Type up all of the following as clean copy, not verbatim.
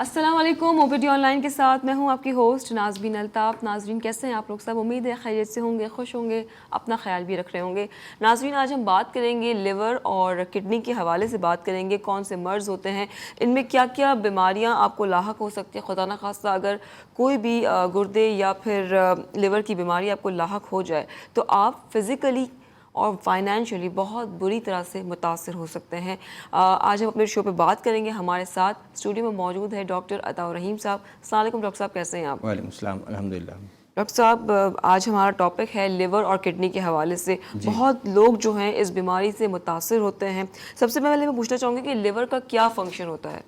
अस्सलाम वालेकुम। OPD online के साथ मैं हूं आपकी होस्ट नाज़रीन अल्ताफ़। नाज़रीन कैसे हैं आप लोग सब? उम्मीद है खैरियत से होंगे, खुश होंगे, अपना ख्याल भी रख रहे होंगे। नाज़रीन आज हम बात करेंगे लिवर और किडनी के हवाले से बात करेंगे। कौन से मर्ज़ होते हैं, इनमें क्या क्या बीमारियाँ आपको लाहक हो सकती है। खुदा न खास्ता अगर कोई भी गुर्दे या फिर लिवर की बीमारी आपको लाहक हो जाए तो आप फिज़िकली और फाइनेंशियली बहुत बुरी तरह से मुतासर हो सकते हैं। आज हम अपने शो पे बात करेंगे। हमारे साथ स्टूडियो में मौजूद है डॉक्टर अताउर रहीम साहब। अस्सलाम वालेकुम डॉक्टर साहब, कैसे हैं आप? वालेकुम सलाम, अल्हम्दुलिल्लाह। डॉक्टर साहब आज हमारा टॉपिक है लिवर और किडनी के हवाले से। बहुत लोग जो हैं इस बीमारी से मुतासर होते हैं। सबसे पहले मैं पूछना चाहूँगी कि लिवर का क्या फंक्शन होता है?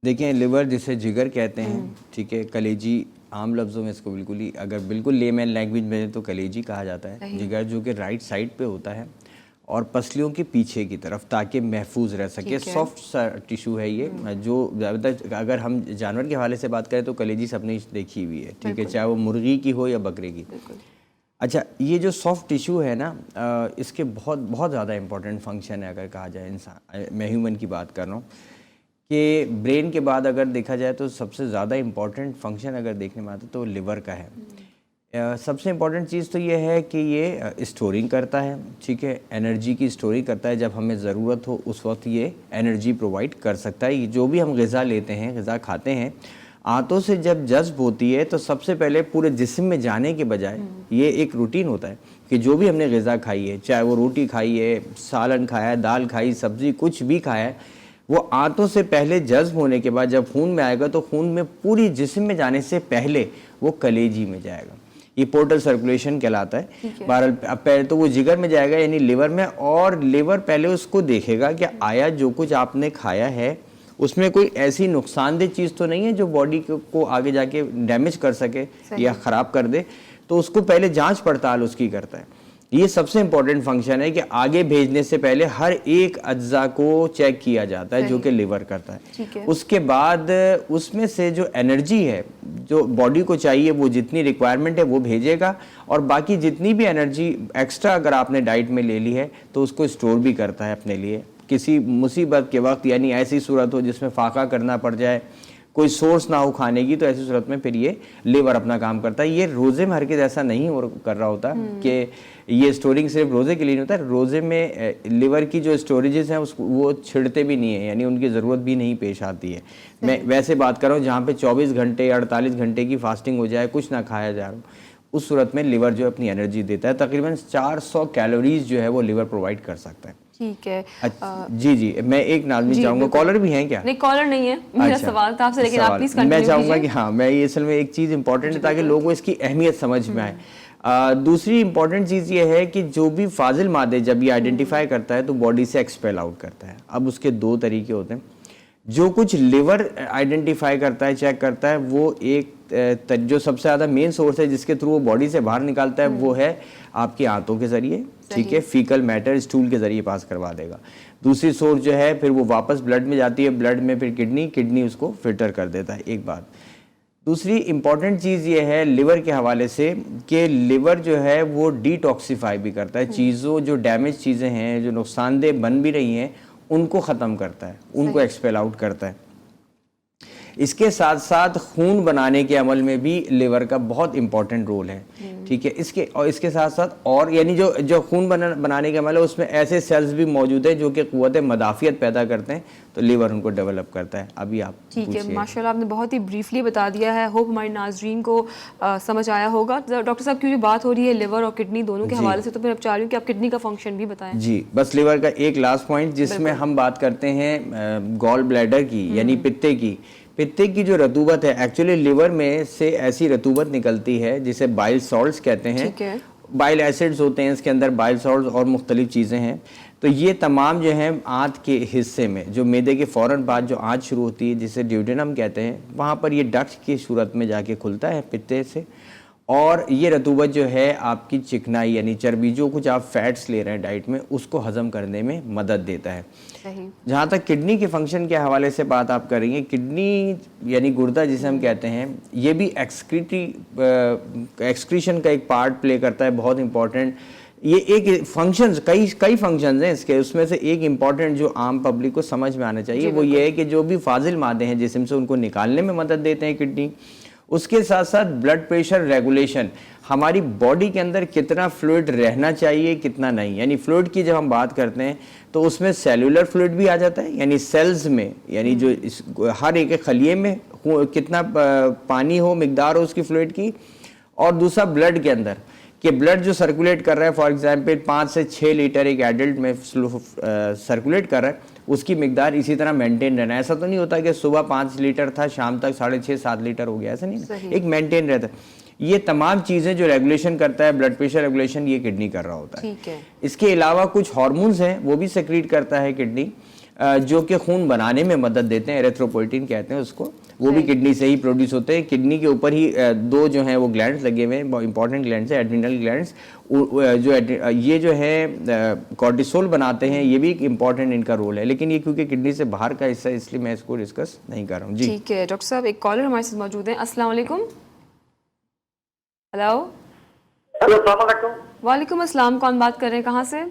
देखिए, लिवर जिसे जिगर कहते हैं, ठीक है, कलेजी आम लफ्ज़ों में इसको बिल्कुल ही अगर बिल्कुल लेमैन लैंग्वेज में तो कलेजी कहा जाता है। जिगर जो कि राइट साइड पे होता है और पसलियों के पीछे की तरफ, ताकि महफूज रह सके। सॉफ्ट सा टिश्यू है ये, जो ज़्यादातर अगर हम जानवर के हवाले से बात करें तो कलेजी सबने देखी हुई है, ठीक है, चाहे वो मुर्गी की हो या बकरे की। अच्छा, ये जो सॉफ्ट टिश्यू है ना, इसके बहुत बहुत ज़्यादा इंपॉर्टेंट फंक्शन है। अगर कहा जाए, इंसान मैं ह्यूमन की बात कर रहा हूँ कि ब्रेन के बाद अगर देखा जाए तो सबसे ज़्यादा इम्पॉर्टेंट फंक्शन अगर देखने में आता तो लिवर का है। सबसे इम्पॉर्टेंट चीज़ तो ये है कि ये स्टोरिंग करता है, ठीक है, एनर्जी की स्टोरिंग करता है। जब हमें ज़रूरत हो उस वक्त ये एनर्जी प्रोवाइड कर सकता है। जो भी हम ग़िज़ा लेते हैं, ग़िज़ा खाते हैं, आंतों से जब जज्ब होती है तो सबसे पहले पूरे जिस्म में जाने के बजाय ये एक रूटीन होता है कि जो भी हमने ग़िज़ा खाई है, चाहे वो रोटी खाई है, सालन खाया है, दाल खाई, सब्ज़ी कुछ भी खाया है, वो आंतों से पहले जज्ब होने के बाद जब खून में आएगा तो खून में पूरी जिस्म में जाने से पहले वो कलेजी में जाएगा। ये पोर्टल सर्कुलेशन कहलाता है। बहरहाल अब पहले तो वो जिगर में जाएगा यानी लिवर में, और लिवर पहले उसको देखेगा कि आया जो कुछ आपने खाया है उसमें कोई ऐसी नुकसानदेह चीज़ तो नहीं है जो बॉडी को आगे जाके डैमेज कर सके या ख़राब कर दे। तो उसको पहले जांच पड़ताल उसकी करता है। ये सबसे इम्पोर्टेंट फंक्शन है कि आगे भेजने से पहले हर एक अज्जा को चेक किया जाता है, जो कि लिवर करता है। उसके बाद उसमें से जो एनर्जी है जो बॉडी को चाहिए, वो जितनी रिक्वायरमेंट है वो भेजेगा, और बाकी जितनी भी एनर्जी एक्स्ट्रा अगर आपने डाइट में ले ली है तो उसको स्टोर भी करता है अपने लिए। किसी मुसीबत के वक्त, यानी ऐसी सूरत हो जिसमें फाका करना पड़ जाए, कोई सोर्स ना हो खाने की, तो ऐसी सूरत में फिर ये लिवर अपना काम करता है। ये रोज़े में हरगिज़ ऐसा नहीं कर रहा होता कि ये स्टोरिंग सिर्फ रोज़े के लिए नहीं होता है। रोज़े में लिवर की जो स्टोरेजेस हैं उसको वो छिड़ते भी नहीं है, यानी उनकी ज़रूरत भी नहीं पेश आती है। मैं वैसे बात कर रहा हूँ जहाँ पे 24 घंटे या 48 घंटे की फास्टिंग हो जाए, कुछ ना खाया जा रहा हो, उस सूरत में लिवर जो अपनी एनर्जी देता है। तकरीबन 400 कैलोरीज जो है वो लिवर प्रोवाइड कर सकता है। ठीक है। जी जी, मैं एक नाज़मीन चाहूँगा, कॉलर भी हैं क्या? नहीं, कॉलर नहीं है। मेरा सवाल था आपसे, लेकिन आप प्लीज कंटिन्यू मैं चाहूँगा कि हाँ, मैं ये असल में एक चीज़ इंपॉर्टेंट है ताकि लोगों को इसकी अहमियत समझ में आए। दूसरी इंपॉर्टेंट चीज़ ये है कि जो भी फाजिल मादे जब ये आइडेंटिफाई करता है तो बॉडी से एक्सपेल आउट करता है। अब उसके दो तरीके होते हैं। जो कुछ लिवर आइडेंटिफाई करता है, चेक करता है, वो एक जो सबसे ज़्यादा मेन सोर्स है जिसके थ्रू वो बॉडी से बाहर निकालता है, वो है आपकी आंतों के ज़रिए, ठीक है, फीकल मैटर स्टूल के ज़रिए पास करवा देगा। दूसरी सोर्स जो है फिर वो वापस ब्लड में जाती है, ब्लड में फिर किडनी उसको फिल्टर कर देता है। एक बात। दूसरी इंपॉर्टेंट चीज़ ये है लिवर के हवाले से कि लिवर जो है वो डिटॉक्सिफाई भी करता है। चीज़ों जो डैमेज चीज़ें हैं, जो नुकसानदेह बन भी रही हैं, उनको ख़त्म करता है, उनको एक्सपेल आउट करता है। इसके साथ साथ खून बनाने के अमल में भी लिवर का बहुत इंपॉर्टेंट रोल है, ठीक है। इसके साथ साथ और यानी जो खून बनाने के अमल है उसमें ऐसे सेल्स भी मौजूद है जो कि क़ुव्वत मदाफ़ियत पैदा करते हैं, तो लिवर उनको डेवलप करता है। अभी आप ठीक है, माशाल्लाह आपने बहुत ही ब्रीफली बता दिया है। होप हमारे नाजरीन को समझ आया होगा। डॉक्टर साहब, क्योंकि बात हो रही है लिवर और किडनी दोनों के हवाले से, तो फिर अब चाह रही हूँ कि आप किडनी का फंक्शन भी बताएं। जी, बस लिवर का एक लास्ट पॉइंट जिसमें हम बात करते हैं गॉल ब्लैडर की, यानी पित्ते की जो रतूबत है। एक्चुअली लिवर में से ऐसी रतूबत निकलती है जिसे बाइल सॉल्ट्स कहते हैं। बाइल एसिड्स होते हैं इसके अंदर, बाइल सॉल्ट्स और मुख्तलिफ चीज़ें हैं। तो ये तमाम जो हैं आंत के हिस्से में, जो मैदे के फ़ौरन बाद जो आंत शुरू होती है जिसे ड्यूडेनम कहते हैं, वहाँ पर ये डक्ट की सूरत में जाके खुलता है पित्ते से, और ये रतूबत जो है आपकी चिकनाई यानी चर्बी, जो कुछ आप फैट्स ले रहे हैं डाइट में, उसको हज़म करने में मदद देता है। जहाँ तक किडनी के फंक्शन के हवाले से बात आप करेंगे, किडनी यानी गुर्दा जिसे हम कहते हैं, ये भी एक्सक्रीशन का एक पार्ट प्ले करता है, बहुत इंपॉर्टेंट। ये एक फंक्शंस, कई फंक्शंस हैं इसके, उसमें से एक इम्पॉर्टेंट जो आम पब्लिक को समझ में आना चाहिए वो ये है कि जो भी फाजिल मादे हैं जिस्म से उनको निकालने में मदद देते हैं किडनी। उसके साथ साथ ब्लड प्रेशर रेगुलेशन, हमारी बॉडी के अंदर कितना फ्लूइड रहना चाहिए कितना नहीं, यानी फ्लूइड की जब हम बात करते हैं तो उसमें सेलुलर फ्लूइड भी आ जाता है, यानी सेल्स में, यानी जो हर एक खलिए में कितना पानी हो, मिकदार हो उसकी फ्लूइड की, और दूसरा ब्लड के अंदर कि ब्लड जो सर्कुलेट कर रहा है, फॉर एग्जांपल 5 से 6 लीटर एक एडल्ट में सर्कुलेट कर रहा है, उसकी मिकदार इसी तरह मेंटेन रहना है। ऐसा तो नहीं होता कि सुबह 5 लीटर था शाम तक 6.5-7 लीटर हो गया, ऐसा नहीं, एक मेंटेन रहता है। ये तमाम चीज़ें जो रेगुलेशन करता है, ब्लड प्रेशर रेगुलेशन, ये किडनी कर रहा होता है। ठीक है। इसके अलावा कुछ हार्मोन्स हैं वो भी सेक्रीट करता है किडनी, जो कि खून बनाने में मदद देते हैं, एरिथ्रोपोइटिन कहते हैं उसको, वो भी किडनी से ही प्रोड्यूस होते हैं। किडनी के ऊपर ही दो जो हैं वो ग्लैंड्स लगे हुए हैं, इंपॉर्टेंट ग्लैंड्स हैं, एड्रिनल ग्लैंड्स, जो ये जो है कॉर्टिसोल बनाते हैं, ये भी एक इंपॉर्टेंट इनका रोल है, लेकिन ये क्योंकि किडनी से बाहर का हिस्सा है इसलिए मैं इसको डिस्कस नहीं कर रहा हूँ। जी ठीक है डॉक्टर साहब, एक कॉलर हमारे साथ मौजूद है। अस्सलाम वालेकुम। हेलो। हेलो, अस्सलाम वालेकुम। वालेकुम अस्सलाम, कौन बात कर रहे हैं, कहाँ से?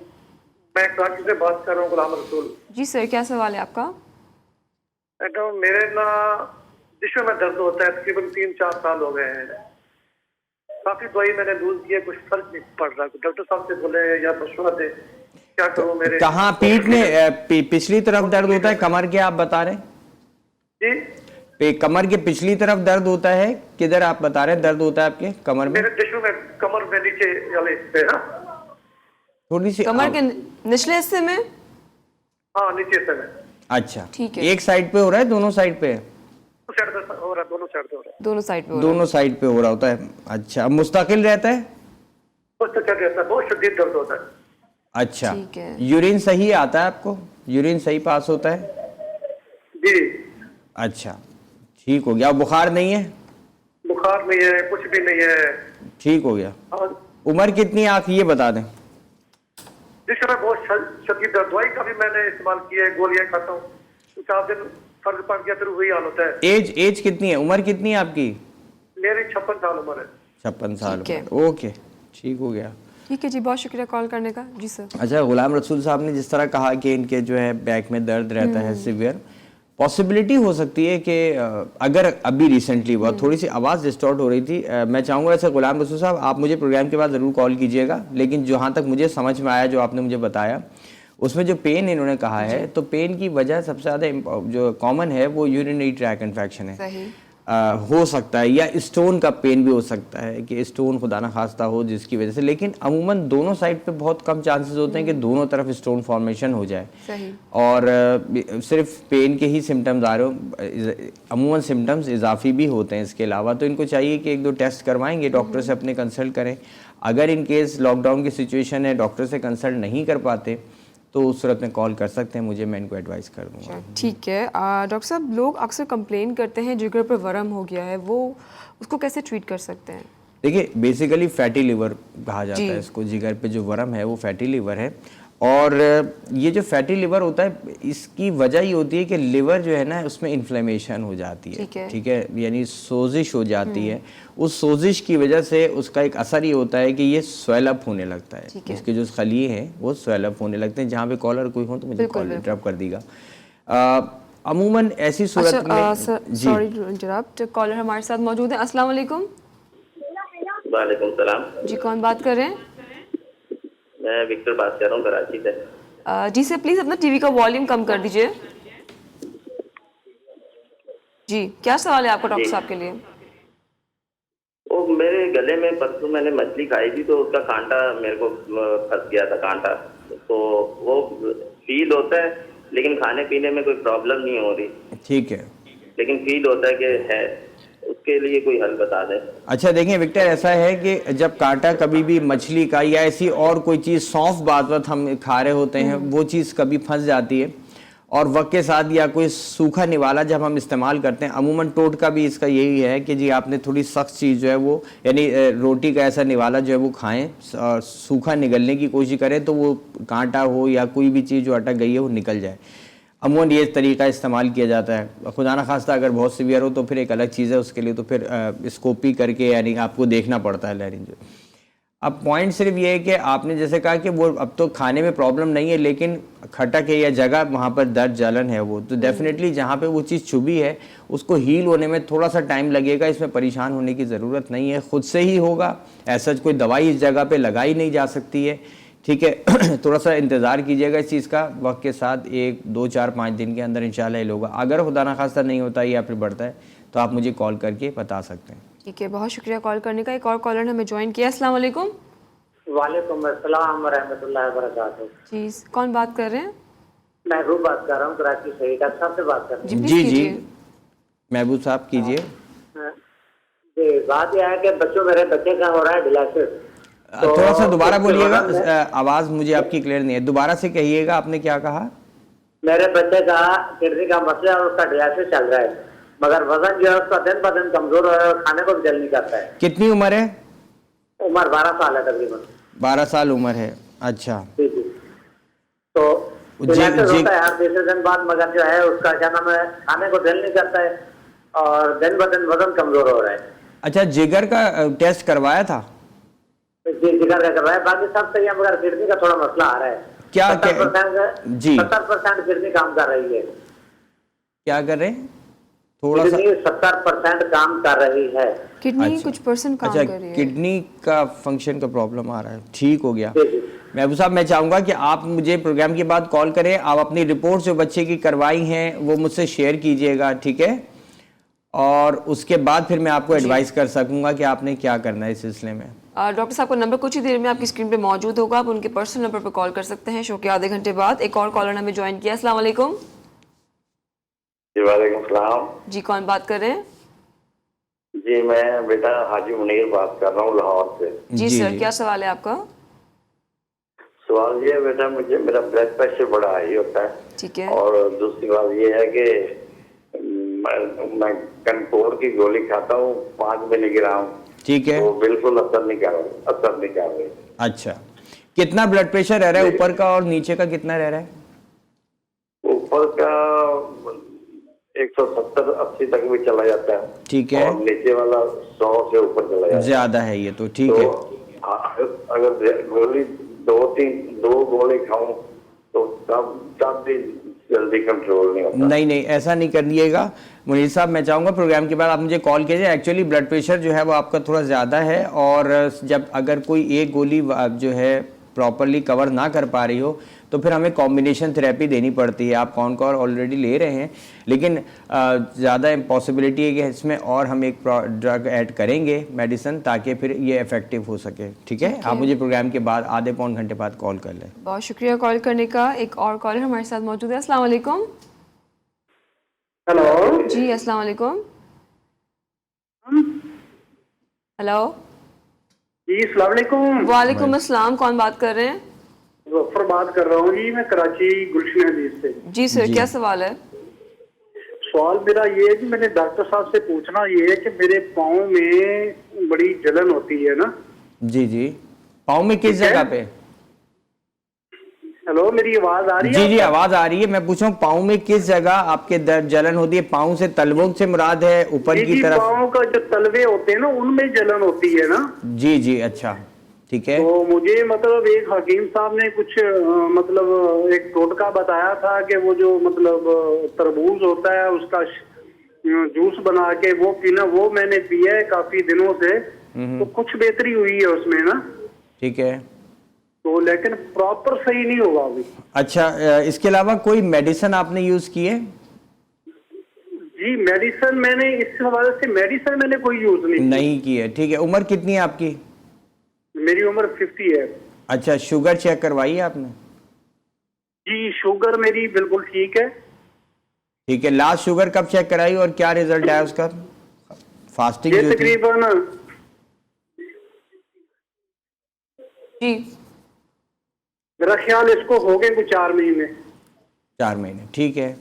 मैं कराची से बात कर रहा हूँ, गुलाम रसूल। जी सर, क्या सवाल है आपका? तो मेरे ना जिस्म में दर्द होता है, तकरीबन 3-4 साल हो गए हैं। काफी दवाई मैंने यूज की है, कुछ फर्क नहीं पड़ रहा। डॉक्टर साहब से बोले या मशवरा दे, क्या करूँ? मेरे कहाँ पीठ में पिछली तरफ दर्द होता है, कमर के आप बता रहे हैं? जी, कमर के पिछली तरफ दर्द होता है, किधर आप बता रहे हैं दर्द होता है आपके कमर में? मेरे जिस्म में कमर में नीचे वाले हिस्से ना, थोड़ी सी कमर के निचले हिस्से में? हाँ, नीचे से में। अच्छा, ठीक है। एक साइड पे हो रहा है, दोनों साइड पे? हो रहा, दोनों साइड पे हो रहा है। दोनों साइड पे हो रहा दोनों साइड पे हो रहा होता है। अच्छा, अब मुस्तकिल रहता है? बहुत अच्छा रहता है, बहुत शदीद दर्द होता है। अच्छा, ठीक है। यूरिन सही आता है आपको? यूरिन सही पास होता है? जी। अच्छा, ठीक हो गया। बुखार नहीं है? बुखार नहीं है, कुछ भी नहीं है। ठीक हो गया। और उम्र कितनी है आप ये बता दें? जिस तरह बहुत शदीद दर्द, दवाई का भी मैंने इस्तेमाल किया है, गोलियां खाता हूँ, 4 दिन फर्क पड़ गया, फिर वही हाल होता है। एज कितनी है, उम्र कितनी है आपकी? मेरी 56 साल उम्र है। 56 साल ठीक है। उम्र। ओके, ठीक हो गया। ठीक है जी, बहुत शुक्रिया कॉल करने का। जी सर। अच्छा, गुलाम रसूल साहब ने जिस तरह कहा कि इनके जो है बैक में दर्द रहता है सिवियर, पॉसिबिलिटी हो सकती है कि अगर अभी रिसेंटली हुआ, थोड़ी सी आवाज़ डिस्टॉर्ट हो रही थी, मैं चाहूँगा ऐसे गुलाम रसूल साहब आप मुझे प्रोग्राम के बाद ज़रूर कॉल कीजिएगा, लेकिन जहाँ तक मुझे समझ में आया जो आपने मुझे बताया उसमें जो पेन इन्होंने कहा है, तो पेन की वजह सबसे ज़्यादा जो कॉमन है वो यूरिनरी ट्रैक इन्फेक्शन है। सही। हो सकता है, या स्टोन का पेन भी हो सकता है कि स्टोन खुदा ना खास्ता हो जिसकी वजह से, लेकिन अमूमन दोनों साइड पे बहुत कम चांसेस होते हैं कि दोनों तरफ स्टोन फॉर्मेशन हो जाए। सही। और सिर्फ पेन के ही सिम्टम्स आ रहे हो, अमूमन सिम्टम्स इजाफी भी होते हैं इसके अलावा, तो इनको चाहिए कि 1-2 टेस्ट करवाएंगे, डॉक्टर से अपने कंसल्ट करें। अगर इन केस लॉकडाउन की सिचुएशन है, डॉक्टर से कंसल्ट नहीं कर पाते तो उस सूरत में कॉल कर सकते हैं मुझे, मैं इनको एडवाइस कर दूंगा। ठीक है। डॉक्टर साहब, लोग अक्सर कंप्लेन करते हैं जिगर पर वर्म हो गया है, वो उसको कैसे ट्रीट कर सकते हैं? देखिए, बेसिकली फैटी लिवर कहा जाता है इसको, जिगर पे जो वर्म है वो फैटी लिवर है। और ये जो फैटी लिवर होता है इसकी वजह ये होती है कि लिवर जो है ना उसमें इन्फ्लेमेशन हो जाती है, ठीक है, यानी सोजिश हो जाती है। उस सोजिश की वजह से उसका एक असर ये होता है कि ये स्वेल अप होने लगता है, इसके जो खलिए हैं वो स्वेल अप होने लगते हैं। जहाँ पे कॉलर कोई हो तो मुझे कॉल इंटरप्ट कर दीगा। अमूमन ऐसी सूरत में सॉरी इंटरप्ट, कॉलर हमारे साथ मौजूद है। अस्सलाम वालेकुम। वालेकुम सलाम। जी, कौन बात कर रहे हैं? मैं विक्टर बात कर रहा हूँ कराची से। जी सर, प्लीज़ अपना टीवी का वॉल्यूम कम कर दीजिए। जी, क्या सवाल है आपका डॉक्टर साहब के लिए? वो मेरे गले में परसों मैंने मछली खाई थी तो उसका कांटा मेरे को फंस गया था, कांटा, तो वो फील होता है लेकिन खाने पीने में कोई प्रॉब्लम नहीं हो रही। ठीक है, लेकिन फील होता है कि है, उसके लिए कोई हल बता दें। अच्छा देखिए विक्टर, ऐसा है कि जब कांटा कभी भी मछली का या ऐसी और कोई चीज़ सौंफ बात हम खा रहे होते हैं, वो चीज़ कभी फंस जाती है, और वक्त के साथ या कोई सूखा निवाला जब हम इस्तेमाल करते हैं, अमूमन टोटका भी इसका यही है कि जी आपने थोड़ी सख्त चीज़ जो है वो, यानी रोटी का ऐसा निवाला जो है वो खाएं और सूखा निगलने की कोशिश करें तो वो कांटा हो या कोई भी चीज़ जो अटक गई है वो निकल जाए। अमूमन ये तरीका इस्तेमाल किया जाता है। खुदा ना खास्ता अगर बहुत सीवियर हो तो फिर एक अलग चीज़ है, उसके लिए तो फिर स्कोपी करके यानी आपको देखना पड़ता है लहरिन जो। अब पॉइंट सिर्फ ये है कि आपने जैसे कहा कि वो अब तो खाने में प्रॉब्लम नहीं है, लेकिन खटक है या जगह वहाँ पर दर्द जलन है, वो तो डेफिनेटली जहाँ पे वो चीज़ चुभी है उसको हील होने में थोड़ा सा टाइम लगेगा। इसमें परेशान होने की ज़रूरत नहीं है, खुद से ही होगा। ऐसा कोई दवाई इस जगह पे लगाई नहीं जा सकती है, ठीक है। थोड़ा सा इंतज़ार कीजिएगा इस चीज़ का, वक्त के साथ 1, 2, 4, 5 दिन के अंदर इंशाल्लाह ये होगा। अगर खुदा न खास्ता नहीं होता या फिर बढ़ता है तो आप मुझे कॉल करके बता सकते हैं। ठीक है, बहुत शुक्रिया कॉल करने का। एक और कॉलर ने हमें ज्वाइन किया। अस्सलाम वालेकुम। वालेकुम अस्सलाम वरहमतुल्लाहि वबरकातुहू। जी, कौन बात कर रहे हैं? महबूब बात कर रहा हूँ, कराची से। डॉक्टर साहब से बात कर रहा हूँ। प्लीज जी कीजिए। जी, महबूब साहब कीजिए। जी, बात यह है कि मेरे बच्चे का हो रहा है डिलाइसिस। थोड़ा सा दोबारा बोलिएगा, आवाज़ मुझे आपकी क्लियर नहीं है, दोबारा से कहिएगा, आपने क्या कहा? मेरे बच्चे का किडनी का मसला है और उसका डिलाइसिस चल रहा है, मगर वजन जो है उसका दिन ब दिन कमजोर हो रहा है और खाने को भी दिल नहीं करता है। कितनी उम्र है? उम्र 12 साल है तकरीबन। 12 साल उम्र है, अच्छा। जी जी। तो डिलाइसिस होता है हर 20 दिन बाद, मगर जो है उसका क्या नाम है, खाने को दिल नहीं करता है और दिन ब दिन वजन कमजोर हो रहा है। अच्छा, जिगर का टेस्ट करवाया था? जी, जिगर का कर रहा है, बाकी सब सही है, मगर किडनी का थोड़ा मसला आ रहा है। क्या 70% जी 70% किडनी काम कर रही है। क्या कर रहे हैं? थोड़ा सा। किडनी 70% काम कर रही है। किडनी अच्छा। कुछ परसेंट काम अच्छा, कर रही है। किडनी का फंक्शन का प्रॉब्लम आ रहा है, ठीक हो गया। जी जी। महबूब साहब, मैं चाहूँगा कि आप मुझे प्रोग्राम के बाद कॉल करें, आप अपनी रिपोर्ट जो बच्चे की करवाई हैं वो मुझसे शेयर कीजिएगा, ठीक है? और उसके बाद फिर मैं आपको एडवाइस कर सकूंगा कि आपने क्या करना है इस सिलसिले में। डॉक्टर साहब का नंबर कुछ ही देर में आपकी स्क्रीन पे मौजूद होगा, आप उनके पर्सनल नंबर पर कॉल कर सकते हैं। शो के आधे घंटे बाद एक और कॉलर ने हमें ज्वाइन किया। अस्सलाम वालेकुम। जी वालेकुम सलाम। जी, कौन बात कर रहे हैं? जी मैं बेटा हाजी मुनीर बात कर रहा हूँ लाहौर से। जी जी, सर, जी। क्या सवाल है आपका? सवाल ये है बेटा, मुझे मेरा ब्लड प्रेशर बड़ा हाई होता है, ठीक है। और दूसरी बात ये है कि मैं कंट्रोल की गोली खाता हूँ 5 मिलीग्राम, ठीक है, वो बिल्कुल असर नहीं कर रही। अच्छा। कितना ब्लड प्रेशर रह रहा है ऊपर का और नीचे का कितना रह रहा है? ऊपर का 170-80 तक भी चला जाता है, ठीक है। और नीचे वाला 100 से ऊपर चला जाता है। ज्यादा है ये तो, ठीक तो है। अगर गोली 2 गोली खाऊं तो तब भी जल्दी कंट्रोल नहीं होता। नहीं, ऐसा नहीं करिएगा मुनीर साहब। मैं चाहूँगा प्रोग्राम के बाद आप मुझे कॉल कीजिए। एक्चुअली ब्लड प्रेशर जो है वो आपका थोड़ा ज़्यादा है, और जब अगर कोई एक गोली जो है प्रॉपरली कवर ना कर पा रही हो तो फिर हमें कॉम्बिनेशन थेरेपी देनी पड़ती है। आप कौन ऑलरेडी ले रहे हैं, लेकिन ज़्यादा पॉसिबिलिटी है कि इसमें और हम एक ड्रग ऐड करेंगे, मेडिसिन, ताकि फिर ये इफेक्टिव हो सके, ठीक है? आप मुझे प्रोग्राम के बाद आधे पौन घंटे बाद कॉल कर लें। बहुत शुक्रिया कॉल करने का। एक और कॉलर हमारे साथ मौजूद है। अस्सलाम वालेकुम। हेलो जी, अस्सलाम वालेकुम। हेलो। जी, अस्सलाम वालेकुम। वालेकुम अस्सलाम, कौन बात कर रहे हैं? मुजफ्फर बात कर रहा हूँ जी, मैं कराची गुलशन हदीस से। जी सर, जी। क्या सवाल है? सवाल मेरा ये है कि मैंने डॉक्टर साहब से पूछना ये है कि मेरे पाँव में बड़ी जलन होती है ना। जी जी। पाँव में किस ठीक है। जगह पे? हेलो, मेरी आवाज आ रही है? जी जी, आवाज आ रही है। मैं पूछ रहा हूँ पाँव में किस जगह आपके दर्द जलन होती है? पाँव से तलवों से मुराद है, ऊपर की तरफ? पाँव का जो तलवे होते हैं ना, उनमें जलन होती है ना। जी जी, अच्छा, ठीक है। तो मुझे मतलब एक हकीम साहब ने कुछ मतलब एक टोटका बताया था कि वो जो मतलब तरबूज होता है उसका जूस बना के वो पीना, वो मैंने पिया है काफी दिनों से, तो कुछ बेहतरी हुई है उसमें ना। ठीक है, तो लेकिन प्रॉपर सही नहीं होगा अभी। अच्छा, इसके अलावा कोई मेडिसिन आपने यूज की है? जी, मेडिसिन मैंने इस हवाले से मेडिसिन मैंने कोई यूज नहीं की है, ठीक है। उम्र कितनी है आपकी? मेरी उम्र 50 है। अच्छा, शुगर चेक करवाई है आपने? जी, शुगर मेरी बिल्कुल ठीक है। ठीक है। लास्ट शुगर कब चेक कराई और क्या रिजल्ट आया उसका? फास्टिंग ये जो थी? तकरीबन जी, मेरा ख्याल इसको हो गए कुछ 4 महीने। 4 महीने, ठीक है।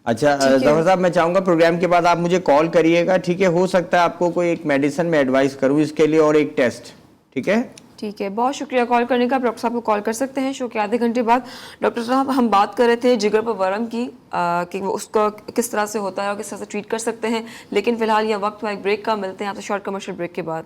अच्छा जफर साहब, मैं चाहूँगा प्रोग्राम के बाद आप मुझे कॉल करिएगा, ठीक है? हो सकता है आपको कोई एक मेडिसिन में एडवाइस करूँ इसके लिए, और एक टेस्ट, ठीक है? ठीक है। बहुत शुक्रिया कॉल करने का। आप डॉक्टर साहब को कॉल कर सकते हैं शो के आधे घंटे बाद। डॉक्टर साहब, हम बात कर रहे थे जिगर पर वर्म की, कि वो उसका किस तरह से होता है और किस तरह से ट्रीट कर सकते हैं, लेकिन फिलहाल यह वक्त हुआ एक ब्रेक का। मिलते हैं आपसे शॉर्ट कमर्शियल ब्रेक के बाद।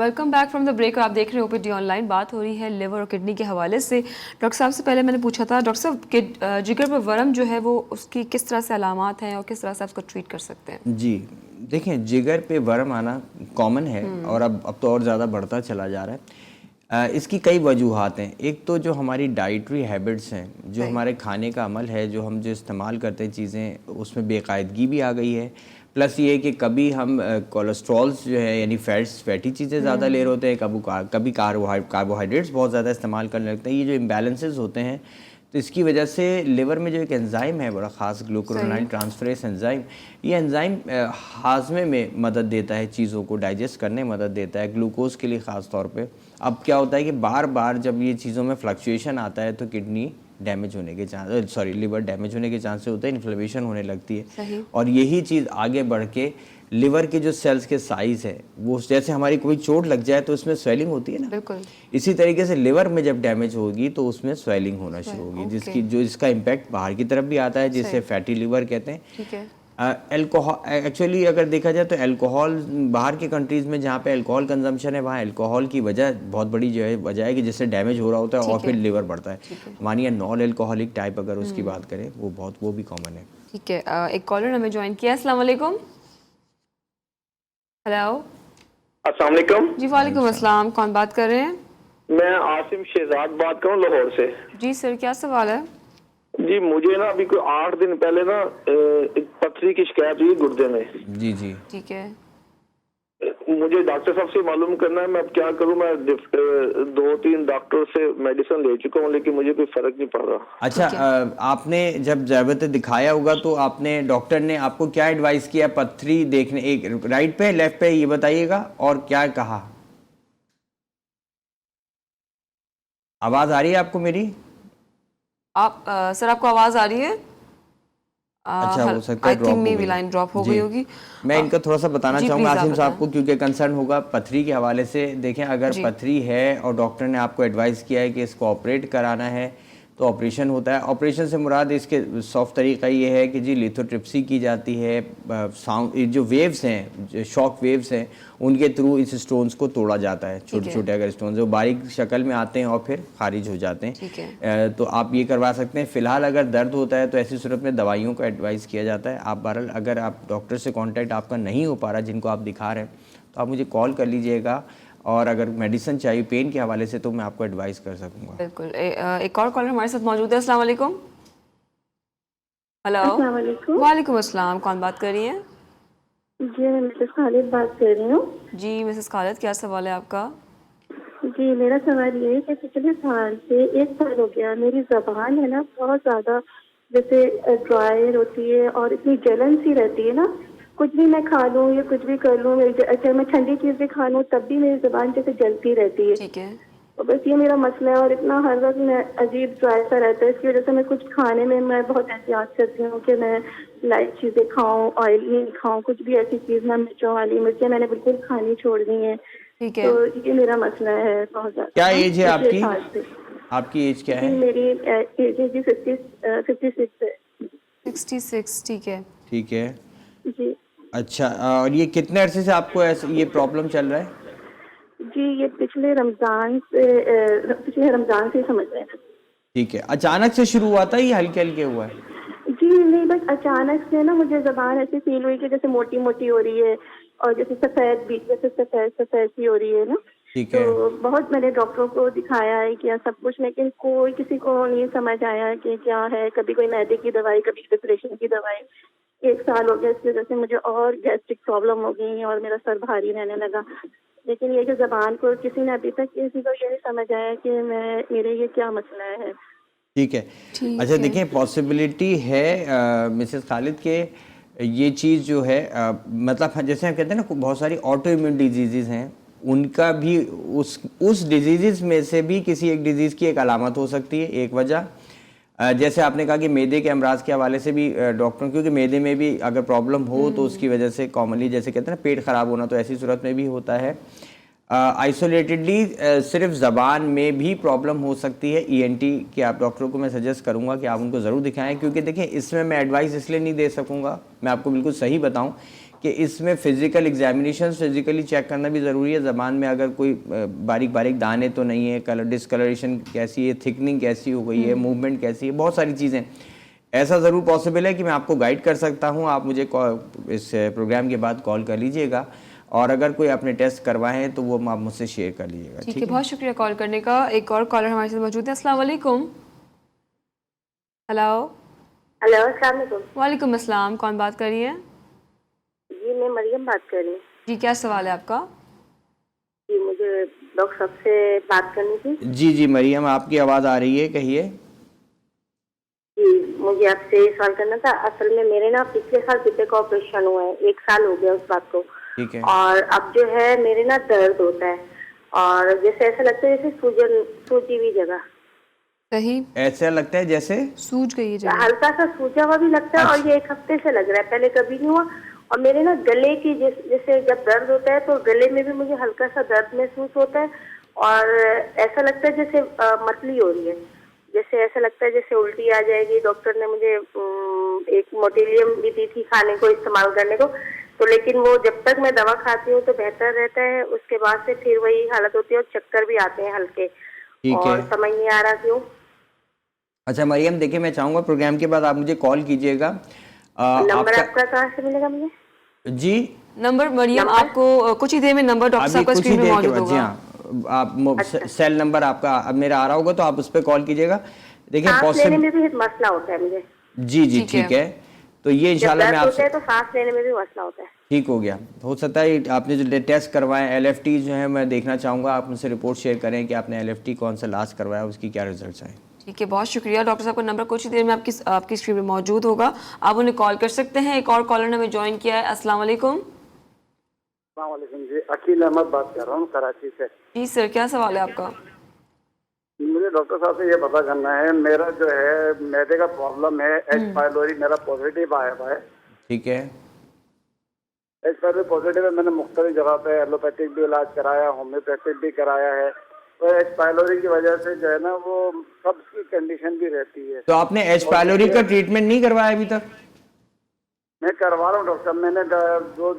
Welcome back from the break. आप देख रहे हो ओपीडी ऑनलाइन। बात हो रही है लिवर और किडनी के हवाले से। डॉक्टर साहब से पहले मैंने पूछा था, डॉक्टर साहब कि जिगर पर वर्म जो है वो उसकी किस तरह से अलामात हैं और किस तरह से आप उसको ट्रीट कर सकते हैं? जी देखें, जिगर पे वर्म आना कॉमन है और अब तो और ज़्यादा बढ़ता चला जा रहा है। इसकी कई वजूहात हैं। एक तो जो हमारी डाइटरी हैबिट्स हैं, जो हमारे खाने का अमल है, जो हम जो इस्तेमाल करते हैं चीज़ें, उसमें बेकायदगी भी आ गई है। प्लस ये कि कभी हम कोलेस्ट्रॉल्स जो है यानी फैटी चीज़ें ज़्यादा ले रहे होते हैं, कभी कार्बोहाइड्रेट्स बहुत ज़्यादा इस्तेमाल करने लगते हैं। ये जो इम्बैलेंसेस होते हैं तो इसकी वजह से लिवर में जो एक एंजाइम है बड़ा ख़ास, ग्लूकुरोनाइल ट्रांसफरेज एंजाइम, ये एंजाइम हाजमे में मदद देता है, चीज़ों को डाइजेस्ट करने में मदद देता है, ग्लूकोज के लिए ख़ास तौर पे। अब क्या होता है कि बार बार जब ये चीज़ों में फ्लक्चुएशन आता है तो किडनी डैमेज होने के चांस, लिवर डैमेज होने के चांसेस होते हैं, इन्फ्लेमेशन होने लगती है। और यही चीज़ आगे बढ़ के लिवर के जो सेल्स के साइज़ है, वो जैसे हमारी कोई चोट लग जाए तो उसमें स्वेलिंग होती है ना, बिल्कुल इसी तरीके से लिवर में जब डैमेज होगी तो उसमें स्वेलिंग होना शुरू होगी, जिसका इम्पैक्ट बाहर की तरफ भी आता है, जिसे फैटी लिवर कहते हैं। ठीक है। अल्कोहल एक्चुअली अगर देखा जाए तो अल्कोहल बाहर के कंट्रीज़ में जहाँ पे अल्कोहल कंजम्पशन है, वहाँ अल्कोहल की वजह बहुत बड़ी जो है वजह है कि जिससे डैमेज हो रहा होता है और फिर लिवर बढ़ता है। मानिए नॉन अल्कोहलिक टाइप अगर उसकी बात करें, वो भी कॉमन है। ठीक है। एक कॉलर हमें ज्वाइन किया। अस्सलाम वालेकुम। हेलो। अस्सलाम वालेकुम। जी वालेकुम अस्सलाम। कौन बात कर रहे हैं? मैं आसिम शहजाद बात कर रहा हूँ लाहौर से। जी सर, क्या सवाल है? जी मुझे ना अभी कोई 8 दिन पहले ना एक पथरी की शिकायत हुई गुर्दे में। जी जी ठीक है। मुझे डॉक्टर साहब से मालूम करना है मैं अब क्या करूं। मैं 2-3 डॉक्टर से मेडिसिन ले चुका हूं लेकिन मुझे कोई फर्क नहीं पड़ रहा। अच्छा, आपने जब ज़रूरत दिखाया होगा तो आपने डॉक्टर ने आपको क्या एडवाइस किया पथरी देखने, एक राइट पे लेफ्ट पे, ये बताइएगा, और क्या कहा? आवाज़ आ रही है आपको मेरी? आप सर आपको आवाज़ आ रही है? अच्छा, हो सकता है I think may be line drop हो गई होगी। मैं इनका थोड़ा सा बताना जी, चाहूँगा प्लीज़ आप आसिम साहब बताएं। को, क्योंकि कंसर्न होगा पथरी के हवाले से। देखें, अगर पथरी है और डॉक्टर ने आपको एडवाइस किया है कि इसको ऑपरेट कराना है तो ऑपरेशन होता है। ऑपरेशन से मुराद इसके सॉफ्ट तरीका ये है कि जी लिथोट्रिप्सी की जाती है, साउंड जो वेव्स हैं, जो शॉक वेव्स हैं, उनके थ्रू इस स्टोन्स को तोड़ा जाता है। छोटे छोटे अगर स्टोन्स जो बारीक शक्ल में आते हैं और फिर खारिज हो जाते हैं। ठीक है। तो आप ये करवा सकते हैं। फ़िलहाल अगर दर्द होता है तो ऐसी सूरत में दवाइयों का एडवाइस किया जाता है। आप बहरहाल अगर आप डॉक्टर से कांटेक्ट आपका नहीं हो पा रहा जिनको आप दिखा रहे हैं तो आप मुझे कॉल कर लीजिएगा, और अगर मेडिसिन चाहिए पेन के हवाले से तो मैं आपको एडवाइस कर सकूंगा। बिल्कुल। एक और कॉलर हमारे साथ मौजूद है। अस्सलाम वालेकुम। हेलो। अस्सलाम वालेकुम। वालेकुम अस्सलाम। कौन बात कर रही हैं? जी मैं मिसेस खालिद बात कर रही हूँ। जी मिसेस खालिद, क्या सवाल है आपका? जी मेरा सवाल ये है कि पिछले साल से 1 साल हो गया मेरी ज़बान है ना बहुत ज़्यादा जैसे ड्रायर होती है और इतनी जलन सी रहती है ना, कुछ भी मैं खा लूँ या कुछ भी कर लूँ, अच्छा मैं ठंडी चीज़ें खा लूँ तब भी मेरी ज़बान जैसे जलती रहती है। ठीक है। तो बस ये मेरा मसला है और इतना हर वक्त मैं अजीब ड्राई सा रहता है। इसकी वजह से मैं कुछ खाने में मैं बहुत एहतियात करती हूँ कि मैं लाइट चीज़ें खाऊं, ऑयली नहीं खाऊं, कुछ भी ऐसी चीज़ ना, मिर्चों वाली मिर्चें मैंने बिल्कुल खानी छोड़ दी है। ठीक है। तो ये मेरा मसला है बहुत ज़्यादा। क्या एज है आपकी? आपकी आपकी एज क्या है? मेरी एज है जी 56 है। 66। ठीक है। ठीक है। जी अच्छा, और ये कितने अरसे से आपको ऐसे ये प्रॉब्लम चल रहा है? जी ये पिछले रमज़ान से ही समझ रहे हैं। ठीक है। अचानक से शुरू हुआ था ये हल्के हल्के हुआ है? जी नहीं, बस अचानक से ना मुझे ज़बान ऐसी फील हुई कि जैसे मोटी मोटी हो रही है और जैसे सफ़ेद भी, जैसे सफ़ेद सी हो रही है ना। ठीक है। तो बहुत मैंने डॉक्टरों को दिखाया है, किया सब कुछ, लेकिन कोई किसी को नहीं समझ आया कि क्या है। कभी कोई मैदे की दवाई, कभी डिप्रेशन की दवाई। 1 साल हो गया, इसकी वजह से मुझे और गैस्ट्रिक प्रॉब्लम हो गई और मेरा सर भारी रहने लगा। लेकिन ये जो ज़बान को किसी ने अभी तक किसी को ये नहीं समझ आया कि मेरे ये क्या मसला है। ठीक है। अच्छा देखिए, पॉसिबिलिटी है मिसेस खालिद के ये चीज़ जो है मतलब जैसे हम कहते हैं ना, बहुत सारी ऑटो इम्यून डिजीज़ हैं, उनका भी उस डिजीज़ में से भी किसी एक डिजीज़ की एक अलामत हो सकती है, एक वजह। जैसे आपने कहा कि मैदे के अमराज के हवाले से भी डॉक्टर, क्योंकि मैदे में भी अगर प्रॉब्लम हो तो उसकी वजह से कॉमनली जैसे कहते हैं ना पेट ख़राब होना, तो ऐसी सूरत में भी होता है। आइसोलेटेडली सिर्फ ज़बान में भी प्रॉब्लम हो सकती है। ENT के आप डॉक्टरों को मैं सजेस्ट करूंगा कि आप उनको ज़रूर दिखाएं, क्योंकि देखिए इसमें मैं एडवाइस इसलिए नहीं दे सकूंगा, मैं आपको बिल्कुल सही बताऊं कि इसमें फिजिकल एग्जामिनेशन, फिजिकली चेक करना भी ज़रूरी है। ज़बान में अगर कोई बारीक बारीक दाने तो नहीं है, कलर डिस्कलरेशन कैसी है, थिकनिंग कैसी हो गई है, मूवमेंट कैसी है, बहुत सारी चीज़ें। ऐसा ज़रूर पॉसिबल है कि मैं आपको गाइड कर सकता हूँ। आप मुझे इस प्रोग्राम के बाद कॉल कर लीजिएगा, और अगर कोई अपने टेस्ट करवाए हैं तो वो आप मुझसे शेयर कर लीजिएगा। ठीक है, बहुत शुक्रिया कॉल करने का। एक और कॉलर हमारे साथ मौजूद है। अस्सलाम वालेकुम। हेलो। हेलो, अस्सलाम वालेकुम। वालेकुम अस्सलाम, कौन बात कर रही है? जी, मैं मरियम बात कर रही हूँ। जी, क्या सवाल है आपका? जी, मुझे डॉक्टर साहब से बात करनी थी। जी जी मरियम, आपकी आवाज़ आ रही है, कहिए। जी, मुझे आपसे ये सवाल करना था। असल में मेरे ना पिछले साल पिता का ऑपरेशन हुआ है, 1 साल हो गया उस बात को। ठीक है। और अब जो है मेरे ना दर्द होता है, और जैसे ऐसा लगता है जैसे सूजी हुई जगह। सही, ऐसा लगता है जैसे सूज गई है जगह। हल्का सा सूजा हुआ भी लगता है। और ये 1 हफ्ते से लग रहा है, पहले कभी नहीं हुआ। और मेरे ना गले की जैसे जब दर्द होता है तो गले में भी मुझे हल्का सा दर्द महसूस होता है, और ऐसा लगता है जैसे मतली हो रही है। जैसे ऐसा लगता है जैसे उल्टी आ जाएगी। डॉक्टर ने मुझे एक मोटिलियम भी दी थी खाने को, इस्तेमाल करने को, तो लेकिन वो जब तक मैं दवा खाती हूँ तो बेहतर रहता है, उसके बाद से फिर वही हालत होती है और चक्कर भी आते हैं हल्के। ठीक और है। समझ नहीं आ रहा क्यों। अच्छा मरियम, देखिए मैं चाहूँगा प्रोग्राम के बाद आप मुझे कॉल कीजिएगा। नंबर आपका कहाँ से मिलेगा मुझे? जी, नंबर मरियम, आपको कुछ ही देर में नंबर डॉक्टर अभी साहब का कुछ ही स्क्रीन पे देर के मौजूद बाद, जी होगा। हाँ, आप सेल नंबर आपका अब मेरा आ रहा होगा तो आप उस पर कॉल कीजिएगा। देखिए सांस लेने पॉसिबल, में भी मसला होता है मुझे। जी जी ठीक है। तो ये जब इंशाल्लाह मैं दर्द होता आपसे है तो सांस लेने में भी मसला होता है। ठीक हो गया। हो सकता है आपने जो टेस्ट करवाए LFT जो है, मैं देखना चाहूँगा, आप मुझसे रिपोर्ट शेयर करें कि आपने LFT कौन सा लास्ट करवाया, उसकी क्या रिजल्ट आए। ठीक है, बहुत शुक्रिया। डॉक्टर साहब का नंबर कुछ ही देर में आपकी स्क्रीन पे मौजूद होगा, आप उन्हें कॉल कर सकते हैं। एक और कॉलर ने हमें ज्वाइन किया है। अस्सलाम वालेकुम। अस्सलाम वालेकुम जी, अकील अहमद बात कर रहा हूँ कराची से। जी सर, क्या सवाल है आपका? मुझे डॉक्टर साहब से ये पता करना है, मेरा जो है मैदे का प्रॉब्लम है, एच पायलोरी मेरा पॉजिटिव आया हुआ है। ठीक है। एच पायलोरी पॉजिटिव है। मैंने मुख्तलिफ जगह पे एलोपैथिक भी इलाज कराया, होम्योपैथिक भी कराया है। तो एच पायलोरी की वजह से जो है ना वो सबकी कंडीशन भी रहती है। तो आपने एच पायलोरी का ट्रीटमेंट नहीं करवाया अभी तक? मैं करवा रहा हूँ डॉक्टर, मैंने दो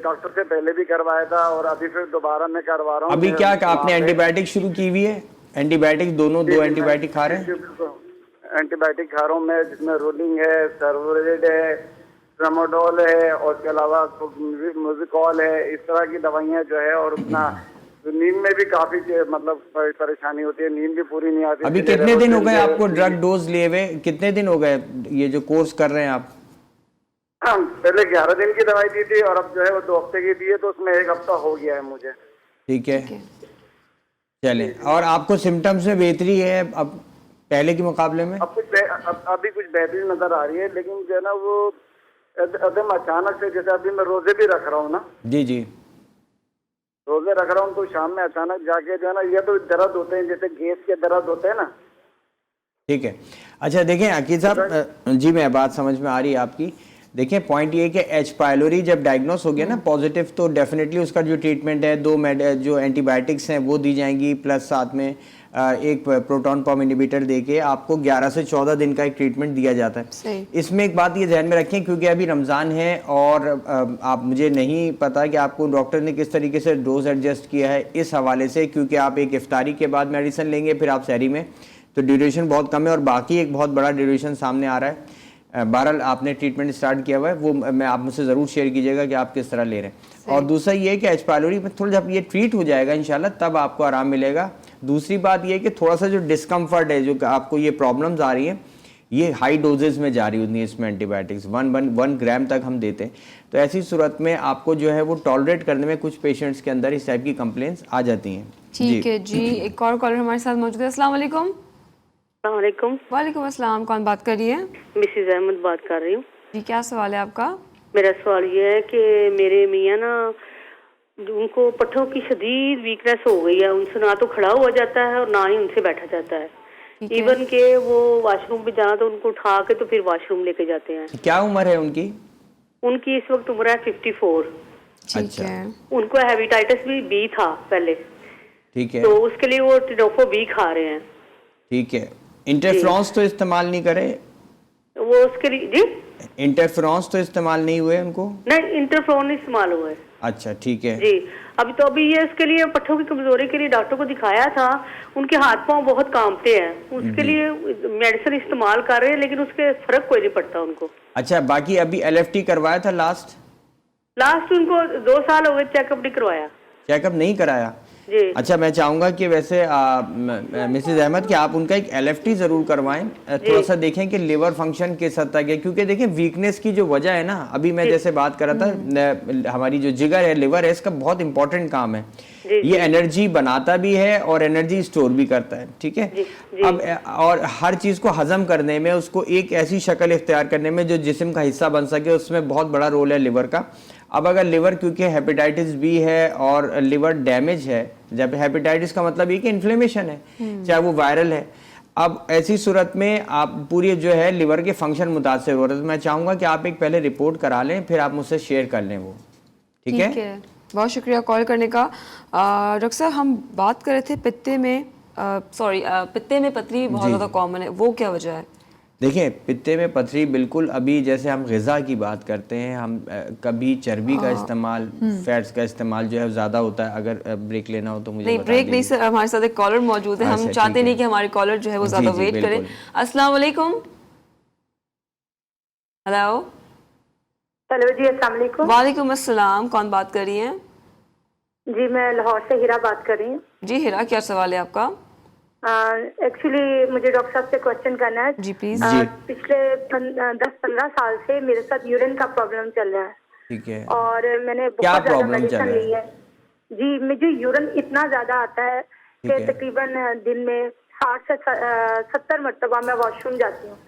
डॉक्टर से पहले भी करवाया था और अभी फिर दोबारा मैं करवा रहा हूँ। अभी क्या आपने एंटीबायोटिक शुरू की हुई है? एंटीबायोटिक दो एंटीबायोटिक खा रहे हैं? एंटीबायोटिक खा रहा हूँ मैं, जिसमें रोलिंग है, सर्वोरेड है, ट्रामाडोल है, और इसके अलावा म्यूजिकॉल है। इस तरह की दवाइयाँ जो है, और अपना नींद में भी काफी मतलब परेशानी होती है, नींद भी पूरी नहीं आती। अभी कितने दिन हो गए आपको ड्रग डोज लिए हुए? कितने दिन हो गए ये जो कोर्स कर रहे हैं आप? पहले 11 दिन की दवाई दी थी और अब जो है वो 2 हफ्ते की दी है, तो उसमें 1 हफ्ता हो गया है मुझे। ठीक है, चले। और आपको सिम्टम्स में बेहतरी है अब पहले के मुकाबले में? अभी कुछ बेहतरी नजर आ रही है, लेकिन जो है ना वो एकदम अचानक से, जैसे अभी मैं रोजे भी रख रहा हूँ ना, जी जी, रोजे रख रहा हूँ, तो शाम में अचानक जाके जो है ना, ये तो दर्द होते हैं जैसे गैस के दर्द होते हैं ना। ठीक है। अच्छा देखें अकील साहब, जी मैं बात समझ में आ रही है आपकी। देखिए पॉइंट ये है कि एच पायलोरी जब डायग्नोस हो गया ना पॉजिटिव, तो डेफिनेटली उसका जो ट्रीटमेंट है, 2 जो एंटीबायोटिक्स हैं वो दी जाएंगी, प्लस साथ में एक प्रोटॉन पंप इनहिबिटर देके आपको 11 से 14 दिन का एक ट्रीटमेंट दिया जाता है। इसमें एक बात ये ध्यान में रखें, क्योंकि अभी रमज़ान है और आप, मुझे नहीं पता कि आपको डॉक्टर ने किस तरीके से डोज एडजस्ट किया है इस हवाले से, क्योंकि आप एक इफ्तारी के बाद मेडिसिन लेंगे, फिर आप सहरी में, तो ड्यूरेशन बहुत कम है और बाकी एक बहुत बड़ा ड्यूरेशन सामने आ रहा है। बहरहाल आपने ट्रीटमेंट स्टार्ट किया हुआ है, वो मैं आप मुझसे ज़रूर शेयर कीजिएगा कि आप किस तरह ले रहे हैं। और दूसरा ये है कि एच पायलोरी में थोड़ा जब ये ट्रीट हो जाएगा इंशाल्लाह तब आपको आराम मिलेगा। दूसरी बात ये है कि थोड़ा सा जो डिस्कम्फर्ट है, जो आपको ये प्रॉब्लम्स आ रही हैं, ये हाई डोजेज में जारी होती है। इसमें एंटीबायोटिक्स 1 ग्राम तक हम देते हैं, तो ऐसी सूरत में आपको जो है वो टॉलरेट करने में कुछ पेशेंट्स के अंदर इस टाइप की कंप्लेंट्स आ जाती हैं। ठीक है जी, एक और कॉलर हमारे साथ मौजूद है। अस्सलाम वालेकुम। वालेकुम। वालेकुम अस्सलाम, कौन बात कर रही है? मिसेज अहमद बात कर रही हूँ। जी, क्या सवाल है आपका? मेरा सवाल ये है कि मेरे मियाँ ना, उनको पट्ठों की शदीद वीकनेस हो गई है, उनसे ना तो खड़ा हुआ जाता है और ना ही उनसे बैठा जाता है। इवन के वो वॉशरूम पे जाना तो उनको उठा के तो फिर वॉशरूम लेके जाते हैं। क्या उम्र है उनकी? उनकी इस वक्त उम्र है 54। ठीक है। उनको हेपेटाइटिस बी था पहले, ठीक है, तो उसके लिए वो टिनोफो बी खा रहे हैं। ठीक है। इंटरफ्रॉन्स तो इस्तेमाल नहीं करे? वो उसके लिए जी इंटरफ्रॉन्स तो इस्तेमाल नहीं हुए उनको? नहीं, इंटरफ्रोन इस्तेमाल हुआ है अच्छा ठीक है जी। अभी ये उसके लिए पट्ठों की कमजोरी के लिए डॉक्टर को दिखाया था, उनके हाथ पांव बहुत कांपते हैं, उसके लिए मेडिसिन इस्तेमाल कर रहे हैं लेकिन उसके फर्क कोई नहीं पड़ता उनको। अच्छा, बाकी अभी LFT करवाया था लास्ट उनको 2 साल हो गए, चेकअप नहीं करवाया। चेकअप नहीं कराया जी। अच्छा, मैं चाहूंगा कि वैसे मिसेज अहमद कि आप उनका एक LFT जरूर करवाएं, थोड़ा सा देखें कि लिवर फंक्शन किस हद तक है, क्योंकि देखें वीकनेस की जो वजह है ना, अभी मैं जैसे बात कर रहा था, हमारी जो जिगर है, लिवर है, इसका बहुत इंपॉर्टेंट काम है। ये एनर्जी बनाता भी है और एनर्जी स्टोर भी करता है, ठीक है। अब और हर चीज को हजम करने में, उसको एक ऐसी शक्ल इख्तियार करने में जो जिस्म का हिस्सा बन सके, उसमें बहुत बड़ा रोल है लिवर का। अब अगर लिवर, क्योंकि हेपेटाइटिस बी है और लिवर डैमेज है, जब हेपेटाइटिस का मतलब ये कि इन्फ्लेमेशन है, चाहे वो वायरल है, अब ऐसी सूरत में आप पूरी जो है लिवर के फंक्शन मुतासर हो रहे हैं। तो मैं चाहूँगा कि आप एक पहले रिपोर्ट करा लें, फिर आप मुझसे शेयर कर लें वो, ठीक है। बहुत शुक्रिया कॉल करने का। डॉक्टर साहब, हम बात कर रहे थे पित्ते में पित्ते में पथरी बहुत ज़्यादा कॉमन है, वो क्या वजह है? देखिए, पित्ते में पथरी बिल्कुल, अभी जैसे हम ग़िज़ा की बात करते हैं, हम कभी चर्बी का इस्तेमाल, फैट्स का इस्तेमाल जो है ज़्यादा होता है। अगर ब्रेक लेना हो तो मुझे नहीं, ब्रेक नहीं सर, हमारे साथ एक कॉलर मौजूद है, हम चाहते नहीं कि हमारे कॉलर जो है वो ज़्यादा वेट करें। अस्सलाम वालेकुम। हेलो जी, अस्सलाम वालेकुम। वालेकुम अस्सलाम, कौन बात कर रही हैं? जी, मैं लाहौर से हीरा बात कर रही हूँ। जी हीरा, क्या सवाल है आपका? एक्चुअली मुझे डॉक्टर साहब से क्वेश्चन करना है। जी प्लीज। पिछले 10-15 साल से मेरे साथ यूरिन का प्रॉब्लम चल रहा है। ठीक है। और मैंने बहुत ज्यादा मेडिसिन ली है। जी, मुझे यूरिन इतना ज्यादा आता है कि तकरीबन दिन में 60 से 70 मरतबा मैं वॉशरूम जाती हूँ,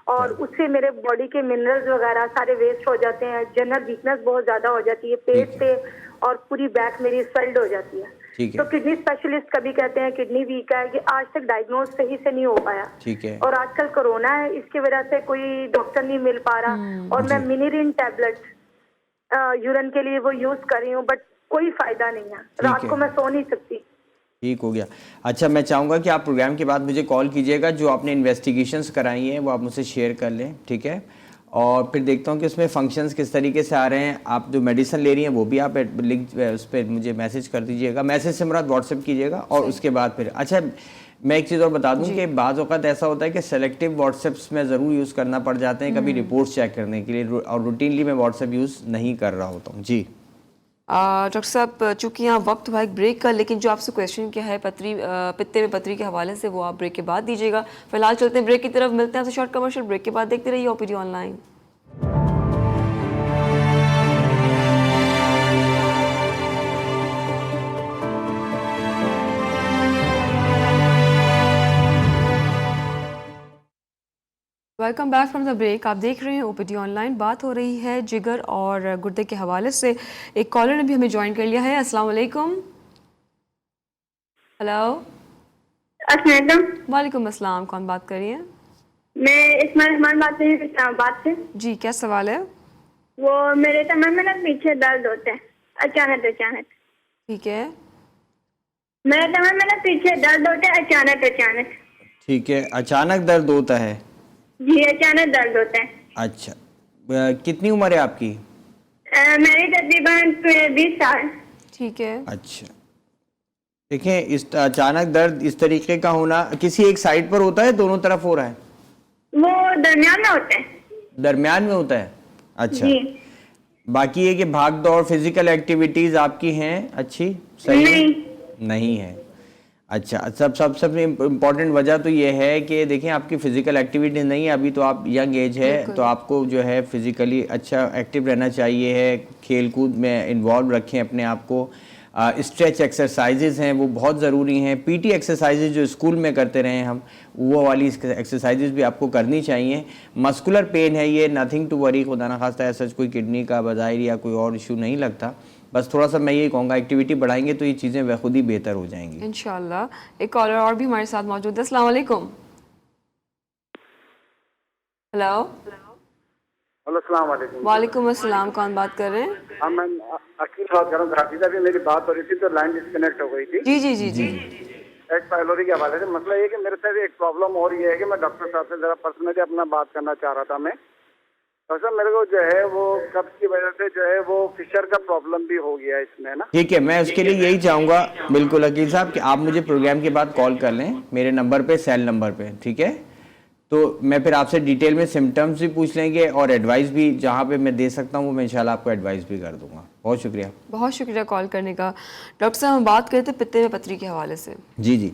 और उससे मेरे बॉडी के मिनरल्स वगैरह सारे वेस्ट हो जाते हैं। जनरल वीकनेस बहुत ज्यादा हो जाती है पेट पे, और पूरी बैक मेरी स्वेल्ड हो जाती है। तो किडनी स्पेशलिस्ट कभी कहते हैं किडनी वीक है, कि आज तक डायग्नोज सही से नहीं हो पाया। ठीक है। और आजकल कोरोना है, इसकी वजह से कोई डॉक्टर नहीं मिल पा रहा, और मैं मिनीरिन टैबलेट यूरिन के लिए वो यूज कर रही हूँ, बट कोई फायदा नहीं है। रात को मैं सो नहीं सकती। ठीक हो गया। अच्छा, मैं चाहूँगा कि आप प्रोग्राम के बाद मुझे कॉल कीजिएगा, जो आपने इन्वेस्टिगेशंस कराई हैं वो आप मुझसे शेयर कर लें, ठीक है। और फिर देखता हूँ कि उसमें फंक्शंस किस तरीके से आ रहे हैं। आप जो मेडिसिन ले रही हैं वो भी आप लिंक उस पर मुझे मैसेज कर दीजिएगा, मैसेज से मुराद व्हाट्सएप कीजिएगा, और उसके बाद फिर अच्छा मैं एक चीज़ और बता दूं कि बाज़ औक़ात ऐसा होता है कि सेलेक्टिव व्हाट्सएप्स में ज़रूर यूज़ करना पड़ जाते हैं कभी रिपोर्ट्स चेक करने के लिए, और रूटीनली मैं व्हाट्सएप यूज़ नहीं कर रहा होता हूँ। जी डॉक्टर साहब, चूँकि यहाँ वक्त हुआ एक ब्रेक का, लेकिन जो आपसे क्वेश्चन किया है पित्ते में पथरी के हवाले से, वो आप ब्रेक के बाद दीजिएगा। फिलहाल चलते हैं ब्रेक की तरफ, मिलते हैं आपसे शॉर्ट कमर्शियल ब्रेक के बाद। देखते रहिए OPD online. Welcome back from the break. आप देख रहे हैं OPD ऑनलाइन। बात हो रही है जिगर और गुर्दे के हवाले से। एक कॉलर ने भी हमें ज्वाइन कर लिया है। अस्सलाम वालेकुम। हेलो। वालेकुम अस्सलाम, कौन बात कर रही है? मैं इस्माइल रहमान बात कर रही हूँ इस्लामाबाद से। जी, क्या सवाल है? वो मेरे कमर में ना पीछे दर्द होता है अचानक। ठीक है। मेरे कमर में ना पीछे दर्द होता है अचानक। ठीक है, अचानक दर्द होता है? जी, अचानक दर्द होता है। अच्छा, कितनी उम्र है आपकी? मेरी तकरीबन 20 साल। ठीक है। अच्छा, देखें, इस अचानक दर्द इस तरीके का होना किसी एक साइड पर होता है, दोनों तरफ हो रहा है? वो दरमियान में होता है। दरमियान में होता है? अच्छा जी। बाकी ये कि भाग दौड़ फिजिकल एक्टिविटीज आपकी हैं अच्छी? सही नहीं है। अच्छा, सबसे इम्पोर्टेंट वजह तो ये है कि देखें, आपकी फिजिकल एक्टिविटी नहीं है अभी, तो आप यंग एज है, तो आपको जो है फिजिकली अच्छा एक्टिव रहना चाहिए है, खेल कूद में इन्वॉल्व रखें अपने आप को। स्ट्रेच एक्सरसाइजेज हैं वो बहुत ज़रूरी हैं। PT एक्सरसाइजेज जो स्कूल में करते रहे हम, वो वाली एक्सरसाइजेज भी आपको करनी चाहिए। मस्कुलर पेन है ये, नथिंग टू वरी, खुदा ना खास्ता ऐसा कोई किडनी का बज़ाहिर या कोई और इशू नहीं लगता। बस थोड़ा सा मैं ये कहूँगा, एक्टिविटी बढ़ाएंगे तो ये चीज़ें वह खुद ही बेहतर हो जाएंगी इंशाल्लाह। एक कॉलर और भी हमारे साथ मौजूद है। अस्सलाम वालेकुम। हेलो। अस्सलाम वालेकुम। वालेकुम अस्सलाम, कौन बात कर रहे हैं? हाँ, मैं अकील बात कर रहा हूँ। भी मेरी बात हो रही थी तो लाइन डिस्कनेक्ट हो गई थी। जी। एच पाइलोरी के हवाले से मसला ये है कि मेरे साथ एक प्रॉब्लम हो रही है कि मैं डॉक्टर साहब से जरा पर्सनली अपना बात करना चाह रहा था मैं। तो सर मेरे को जो है वो कब्ज की वजह से जो है वो फिशर का प्रॉब्लम भी हो गया है इसमें ना। ठीक है, मैं उसके लिए यही चाहूँगा बिल्कुल वकील साहब कि आप मुझे प्रोग्राम के बाद कॉल कर लें मेरे नंबर पे, सेल नंबर पे, ठीक है। तो मैं फिर आपसे डिटेल में सिम्टम्स भी पूछ लेंगे और एडवाइस भी जहाँ पे मैं दे सकता हूँ वो मैं इंशाल्लाह आपको एडवाइस भी कर दूंगा। बहुत शुक्रिया। बहुत शुक्रिया कॉल करने का। डॉक्टर साहब हम बात करते हैं पित्ते में पथरी के हवाले से। जी जी,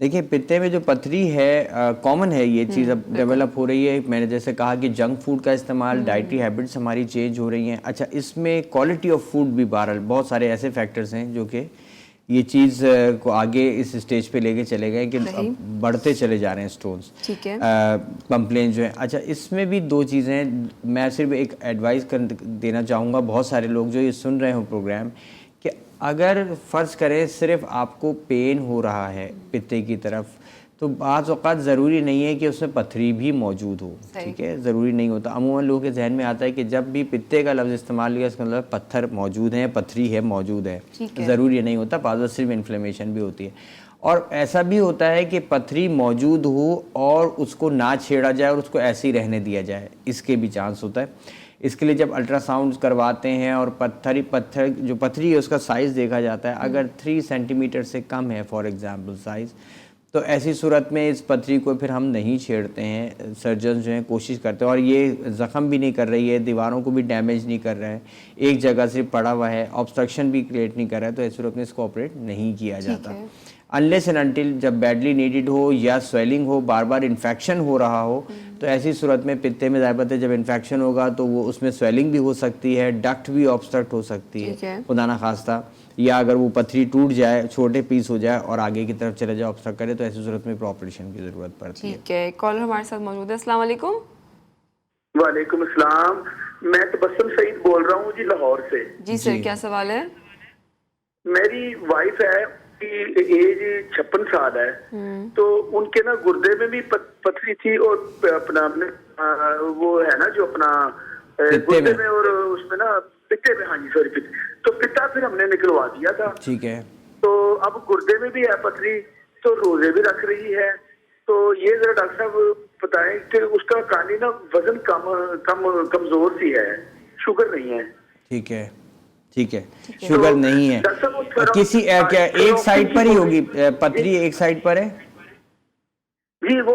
देखिए पित्ते में जो पथरी है कॉमन है, ये चीज़ अब डेवलप हो रही है। मैंने जैसे कहा कि जंक फूड का इस्तेमाल, डाइटरी हैबिट्स हमारी चेंज हो रही हैं। अच्छा, इसमें क्वालिटी ऑफ फूड भी बहरहाल बहुत सारे ऐसे फैक्टर्स हैं जो कि ये चीज़ को आगे इस स्टेज पे लेके चले गए कि बढ़ते चले जा रहे हैं स्टोन्स, ठीक है, कंप्लेन जो है। अच्छा, इसमें भी दो चीज़ें हैं, मैं सिर्फ एक एडवाइस देना चाहूँगा बहुत सारे लोग जो ये सुन रहे हो प्रोग्राम, कि अगर फ़र्ज़ करें सिर्फ आपको पेन हो रहा है पित्ते की तरफ, तो बाज़ औक़ात ज़रूरी नहीं है कि उसमें पथरी भी मौजूद हो, ठीक है, ज़रूरी नहीं होता। अमूमन लोगों के जहन में आता है कि जब भी पित्ते का लफ्ज़ इस्तेमाल किया इसका मतलब पत्थर मौजूद है, पथरी है, मौजूद है, ज़रूरी नहीं होता। बाज़ सिर्फ इन्फ्लेमेशन भी होती है। और ऐसा भी होता है कि पथरी मौजूद हो और उसको ना छेड़ा जाए और उसको ऐसे ही रहने दिया जाए, इसके भी चांस होता है। इसके लिए जब अल्ट्रासाउंड करवाते हैं और पत्थर जो पथरी है उसका साइज़ देखा जाता है, अगर 3 सेंटीमीटर से कम है फॉर एग्ज़ाम्पल साइज़, तो ऐसी सूरत में इस पथरी को फिर हम नहीं छेड़ते हैं। सर्जन जो हैं कोशिश करते हैं, और ये ज़ख़म भी नहीं कर रही है, दीवारों को भी डैमेज नहीं कर रहा है, एक जगह से पड़ा हुआ है, ऑब्स्ट्रक्शन भी क्रिएट नहीं कर रहा है, तो ऐसी सूरत में इसको ऑपरेट नहीं किया जाता अनलेस एंड अनटिल जब बैडली नीडेड हो या स्वेलिंग हो, बार बार इन्फेक्शन हो रहा हो। तो ऐसी सूरत में पित्ते में ज़ाहिर है जब इन्फेक्शन होगा तो वो उसमें स्वेलिंग भी हो सकती है, डक्ट भी ऑब्स्ट्रक्ट हो सकती है खुदा ना खास्ता, या अगर वो पथरी टूट जाए, छोटे पीस हो जाए और आगे की तरफ चले जाए, ऑब्स्ट्रक्ट करे, तो ऐसी सूरत में ऑपरेशन की ज़रूरत पड़ती है। ठीक है, कॉलर हमारे साथ मौजूद है। अस्सलाम वालेकुम। वालेकुम अस्सलाम, मैं तबस्सुम सईद बोल रहा हूँ जी लाहौर से। जी सर, क्या सवाल है? मेरी वाइफ है की एज 56 साल है, तो उनके ना गुर्दे में भी पथरी थी और अपना वो है ना जो अपना गुर्दे में और उसमें ना पित्ते में, हाँ जी सॉरी पित्ते, तो पित्ता फिर हमने निकलवा दिया था, ठीक है। तो अब गुर्दे में भी है पथरी, तो रोजे भी रख रही है, तो ये जरा डॉक्टर साहब बताएं कि उसका कहानी ना वजन कमजोर सी है, शुगर नहीं है। ठीक है, ठीक है, शुगर नहीं है, किसी क्या एक साइड पर ही होगी पथरी, एक साइड पर है जी, वो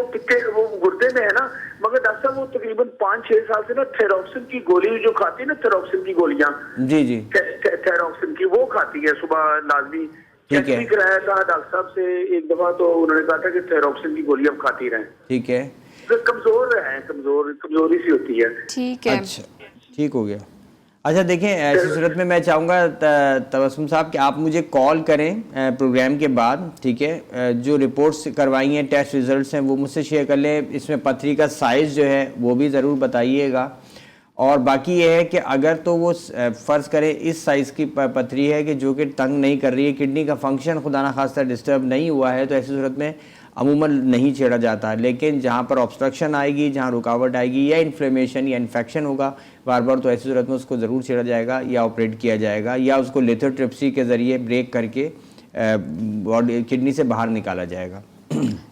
गुर्दे में है ना, मगर डॉक्टर साहब वो तकरीबन 5-6 साल से ना थेरोक्सिन की गोली जो खाती है ना, थेरोक्सिन की गोलियां, जी जी, थेरोक्सिन की वो खाती है सुबह लाजमी। ठीक है, कराया था डॉक्टर साहब से एक दफा, तो उन्होंने कहा था कि थेरोक्सिन की गोली अब खाती रहें। ठीक है, तो कमजोरी सी होती है। ठीक है, अच्छा ठीक हो गया। अच्छा देखें, ऐसी सूरत में मैं चाहूँगा तबस्सुम साहब कि आप मुझे कॉल करें प्रोग्राम के बाद, ठीक है। जो रिपोर्ट्स करवाई हैं, टेस्ट रिजल्ट्स हैं, वो मुझसे शेयर कर लें। इसमें पथरी का साइज़ जो है वो भी ज़रूर बताइएगा। और बाकी ये है कि अगर तो वो फ़र्ज़ करें इस साइज़ की पथरी है कि जो कि तंग नहीं कर रही है, किडनी का फंक्शन खुदा ना खास्ता डिस्टर्ब नहीं हुआ है, तो ऐसी सूरत में अमूमन नहीं छेड़ा जाता। लेकिन जहाँ पर ऑब्स्ट्रक्शन आएगी, जहाँ रुकावट आएगी या इन्फ्लेमेशन या इन्फेक्शन होगा बार बार, तो ऐसी सूरत में उसको ज़रूर छेड़ा जाएगा या ऑपरेट किया जाएगा, या उसको लिथोट्रिप्सी के ज़रिए ब्रेक करके बॉडी किडनी से बाहर निकाला जाएगा।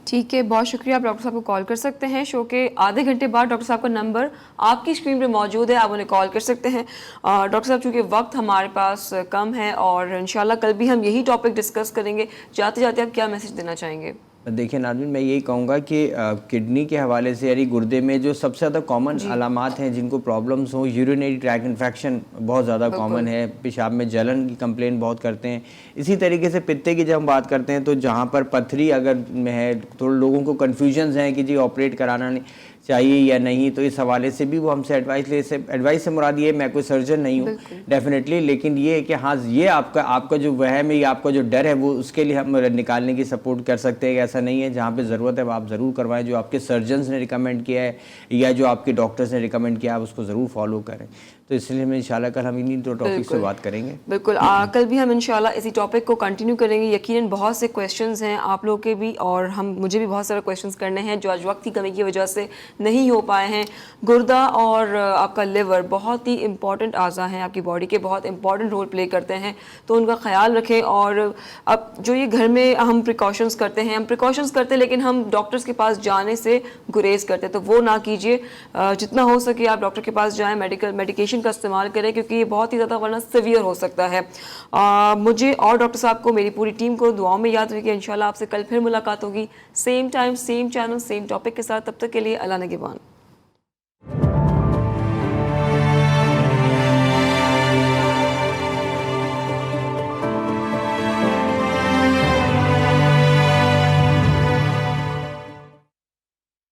ठीक है, बहुत शुक्रिया। आप डॉक्टर साहब को कॉल कर सकते हैं। शो के आधे घंटे बाद डॉक्टर साहब का नंबर आपकी स्क्रीन पे मौजूद है, आप उन्हें कॉल कर सकते हैं। डॉक्टर साहब चूँकि वक्त हमारे पास कम है और इंशाल्लाह कल भी हम यही टॉपिक डिस्कस करेंगे, जाते जाते आप क्या मैसेज देना चाहेंगे? देखिए नाज़रीन, मैं यही कहूँगा कि किडनी के हवाले से यानी गुर्दे में जो सबसे ज़्यादा कॉमन अलामात हैं जिनको प्रॉब्लम्स हो, यूरिनरी ट्रैक इन्फेक्शन बहुत ज़्यादा कॉमन है, पेशाब में जलन की कंप्लेन बहुत करते हैं। इसी तरीके से पित्ते की जब हम बात करते हैं तो जहाँ पर पथरी अगर में है, तो लोगों को कन्फ्यूजन्स हैं कि जी ऑपरेट कराना नहीं चाहिए या नहीं, तो इस हवाले से भी वो हमसे एडवाइस से मुराद ये, मैं कोई सर्जन नहीं हूँ डेफिनेटली, लेकिन ये है कि हाँ ये आपका जो वहम है या आपका जो डर है वो उसके लिए हम निकालने की सपोर्ट कर सकते हैं। ऐसा नहीं है, जहाँ पे ज़रूरत है आप ज़रूर करवाएं, जो आपके सर्जन्स ने रिकमेंड किया है या जो आपके डॉक्टर्स ने रिकमेंड किया है, आप उसको ज़रूर फॉलो करें। तो इसलिए मैं इंशाल्लाह कल हम इन्हीं दो टॉपिक से बात करेंगे। बिल्कुल, कल भी हम इंशाल्लाह इसी टॉपिक को कंटिन्यू करेंगे। यकीनन बहुत से क्वेश्चंस हैं आप लोगों के भी, और मुझे भी बहुत सारे क्वेश्चंस करने हैं जो आज वक्त की कमी की वजह से नहीं हो पाए हैं। गुर्दा और आपका लिवर बहुत ही इंपॉर्टेंट आज़ा हैं, आपकी बॉडी के बहुत इंपॉर्टेंट रोल प्ले करते हैं, तो उनका ख्याल रखें। और अब जो ये घर में हम प्रिकॉशंस करते हैं, हम प्रिकॉशंस करते हैं लेकिन हम डॉक्टर्स के पास जाने से गुरेज करते हैं, तो वो ना कीजिए। जितना हो सके आप डॉक्टर के पास जाएं, मेडिकेशन का इस्तेमाल करें, क्योंकि ये बहुत ही ज़्यादा वरना सीवियर हो सकता है। मुझे और डॉक्टर साहब को, मेरी पूरी टीम को दुआओं में याद रखिए। इंशाल्लाह आपसे कल फिर मुलाकात होगी, same time, same channel, same topic के साथ। तब तक के लिए अल्लाह निगहबान।